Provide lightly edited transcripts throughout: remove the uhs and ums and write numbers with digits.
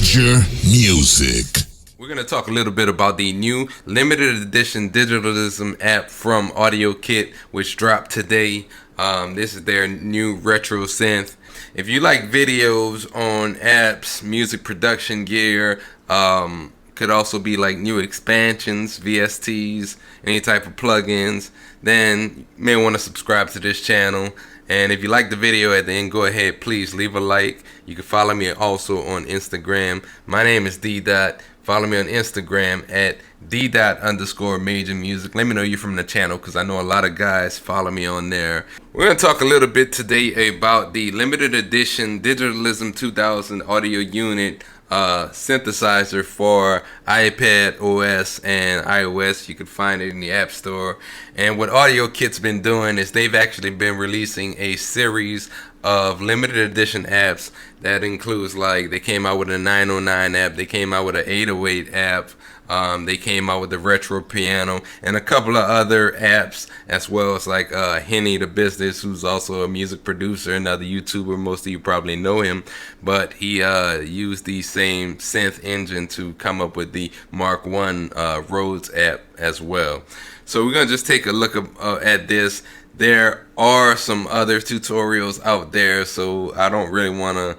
Major Music. We're going to talk a little bit about the new limited edition digitalism app from Audiokit, which dropped today. This is their new retro synth. If you like videos on apps, music production gear, could also be like new expansions, VSTs, any type of plugins, then you may want to subscribe to this channel. And if you like the video at the end, go ahead, please leave a like. You can follow me also on Instagram. My name is D. Follow me on Instagram at D._major music. Let me know you're from the channel, because I know a lot of guys follow me on there. We're going to talk a little bit today about the limited edition Digitalism 2000 audio unit synthesizer for iPad OS and iOS. You can find it in the App Store. And what Audiokit's been doing is they've actually been releasing a series of limited edition apps that includes, like, they came out with a 909 app, they came out with an 808 app, they came out with the retro piano and a couple of other apps, as well as like Henny the Business, who's also a music producer, another YouTuber. Most of you probably know him, but he used the same synth engine to come up with the Mark I Rhodes app as well. So we're gonna just take a look at this. There are some other tutorials out there, so I don't really want to,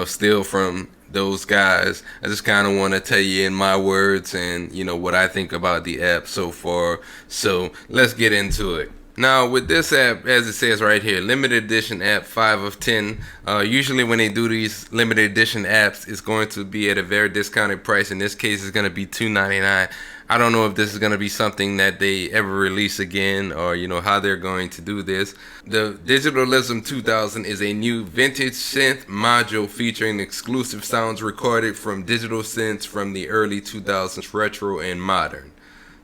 steal from those guys. I just kind of want to tell you in my words and, what I think about the app so far. So let's get into it. Now, with this app, as it says right here, limited edition app 5 of 10. Usually when they do these limited edition apps, it's going to be at a very discounted price. In this case, it's going to be $2.99. I don't know if this is going to be something that they ever release again, or how they're going to do this. The Digitalism 2000 is a new vintage synth module featuring exclusive sounds recorded from digital synths from the early 2000s, retro and modern.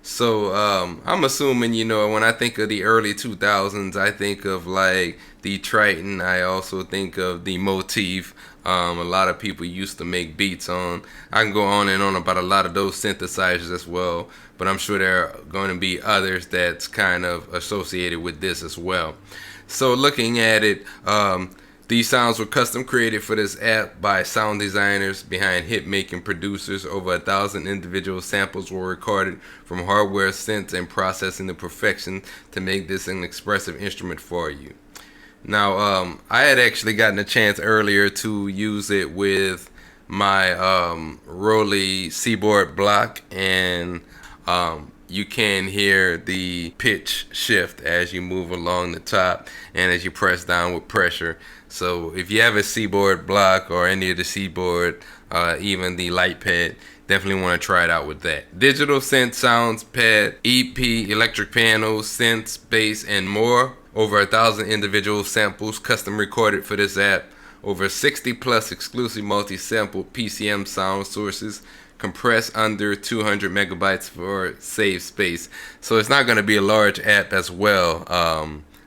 So I'm assuming, when I think of the early 2000s, I think of like the Triton. I also think of the Motif. A lot of people used to make beats on. I can go on and on about a lot of those synthesizers as well, but I'm sure there are going to be others that's kind of associated with this as well. So looking at it, these sounds were custom created for this app by sound designers behind hit-making producers. Over 1,000 individual samples were recorded from hardware synths and processed into perfection to make this an expressive instrument for you. Now, I had actually gotten a chance earlier to use it with my Rolly Seaboard block, and you can hear the pitch shift as you move along the top and as you press down with pressure. So if you have a Seaboard block or any of the Seaboard, even the light pad, definitely want to try it out with that. Digital synth sounds pad, EP, electric pianos, synths, bass, and more. Over 1,000 individual samples custom recorded for this app. Over 60 plus exclusive multi-sample PCM sound sources. Compressed under 200 megabytes for save space. So it's not going to be a large app as well,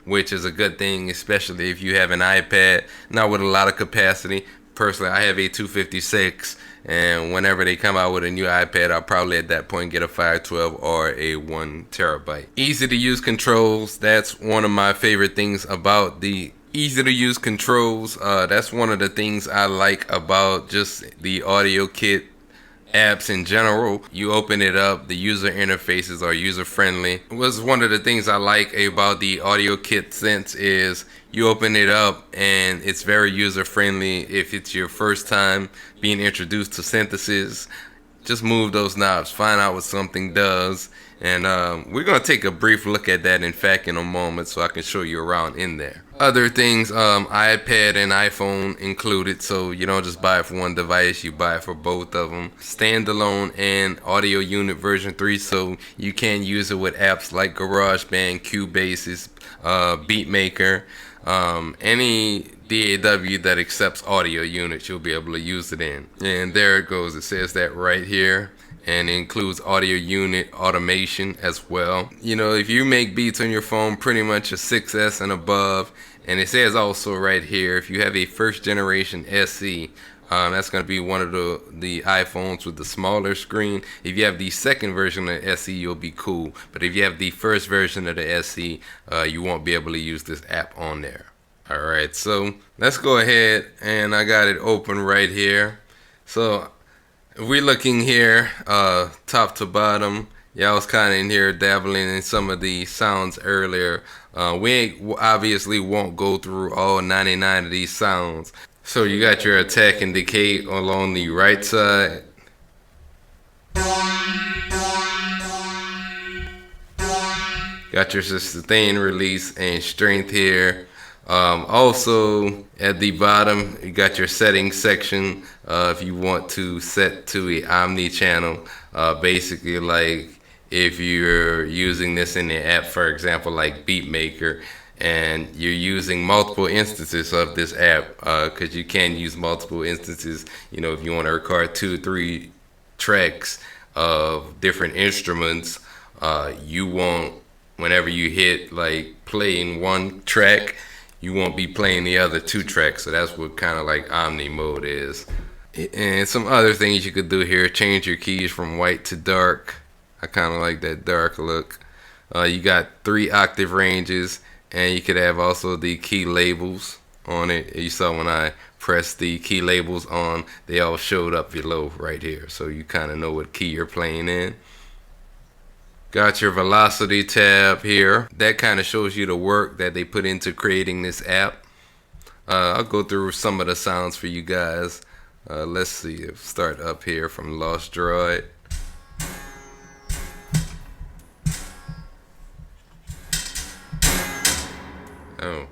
which is a good thing, especially if you have an iPad, not with a lot of capacity. Personally, I have a 256, and whenever they come out with a new iPad, I'll probably at that point get a 512 or a 1 terabyte. Easy to use controls. That's one of my favorite things about the easy to use controls. That's one of the things I like about just the Audiokit apps in general. You open it up, the user interfaces are user friendly. Was one of the things I like about the Audiokit synths is you open it up and it's very user friendly. If it's your first time being introduced to synthesis, just move those knobs, find out what something does, and we're going to take a brief look at that in fact in a moment, so I can show you around in there. Other things, iPad and iPhone included, so you don't just buy it for one device, you buy it for both of them. Standalone and audio unit version 3, so you can use it with apps like GarageBand, Cubase, Beatmaker, any DAW that accepts audio units, you'll be able to use it in. And there it goes, it says that right here. And it includes audio unit automation as well. If you make beats on your phone, pretty much a 6S and above, and it says also right here, if you have a first generation SE, that's going to be one of the iPhones with the smaller screen. If you have the second version of the SE, you'll be cool. But if you have the first version of the SE, you won't be able to use this app on there. Alright, so let's go ahead, and I got it open right here. So We're looking here, top to bottom. Yeah, I was kind of in here dabbling in some of the sounds earlier. Obviously won't go through all 99 of these sounds. So you got your attack and decay along the right side. Got your sustain, release, and strength here. Also, at the bottom, you got your settings section. If you want to set to a omni channel, basically like if you're using this in the app, for example, like Beatmaker, and you're using multiple instances of this app, because you can use multiple instances. If you want to record 2, 3 tracks of different instruments, you won't, whenever you hit like playing one track, you won't be playing the other 2 tracks. So that's what kind of like omni mode is. And some other things you could do here: change your keys from white to dark. I kind of like that dark look. You got 3 octave ranges, and you could have also the key labels on it. You saw when I pressed the key labels on, they all showed up below right here, so you kind of know what key you're playing in. Got your velocity tab here. That kind of shows you the work that they put into creating this app. I'll go through some of the sounds for you guys. Let's see. Start up here from Lost Droid. Oh,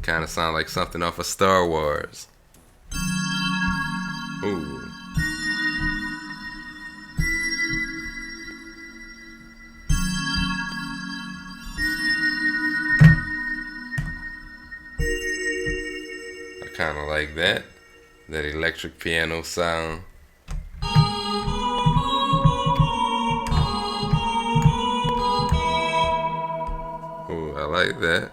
kind of sound like something off of Star Wars. Ooh. I kind of like that electric piano sound. Ooh, I like that.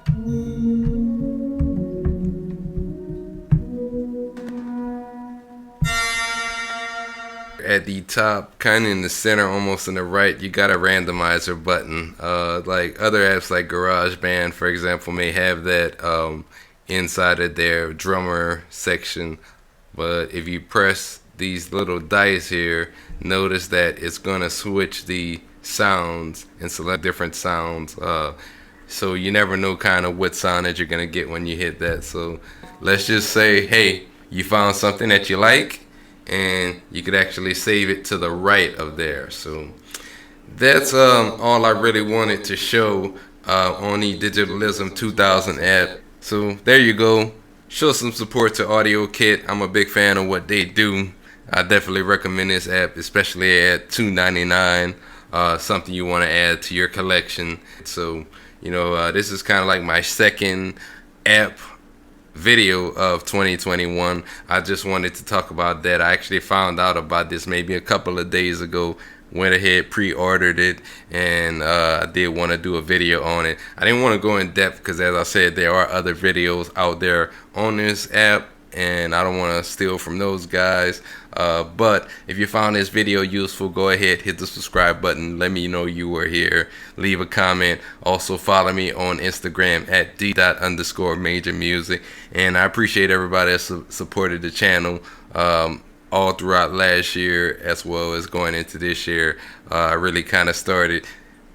At the top, kind of in the center, almost in the right, you got a randomizer button. Like other apps like GarageBand, for example, may have that inside of their drummer section. But if you press these little dice here, notice that it's going to switch the sounds and select different sounds. So you never know kind of what sound that you're going to get when you hit that. So let's just say, hey, you found something that you like, and you could actually save it to the right of there. So that's all I really wanted to show on the Digitalism 2000 app. So there you go. Show some support to Audiokit. I'm a big fan of what they do. I definitely recommend this app, especially at $2.99. Something you want to add to your collection. So this is kind of like my second app video of 2021. I just wanted to talk about that. I actually found out about this maybe a couple of days ago. Went ahead, pre-ordered it, and I did want to do a video on it. I didn't want to go in depth because, as I said, there are other videos out there on this app, and I don't want to steal from those guys. But if you found this video useful, go ahead, hit the subscribe button. Let me know you were here. Leave a comment. Also follow me on Instagram at d._majormusic. And I appreciate everybody that supported the channel all throughout last year as well as going into this year. I really kind of started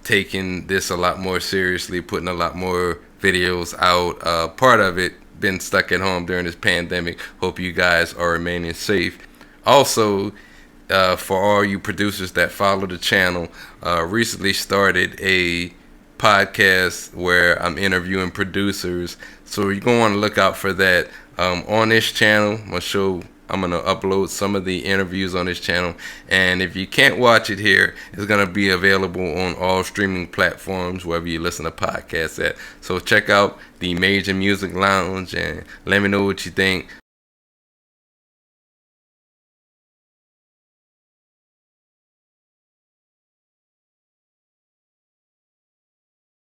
taking this a lot more seriously, putting a lot more videos out. Part of it been stuck at home during this pandemic. Hope you guys are remaining safe. Also, for all you producers that follow the channel, recently started a podcast where I'm interviewing producers. So you're going to want to look out for that. On this channel, I'm going to upload some of the interviews on this channel. And if you can't watch it here, it's going to be available on all streaming platforms, wherever you listen to podcasts at. So check out the Major Music Lounge and let me know what you think.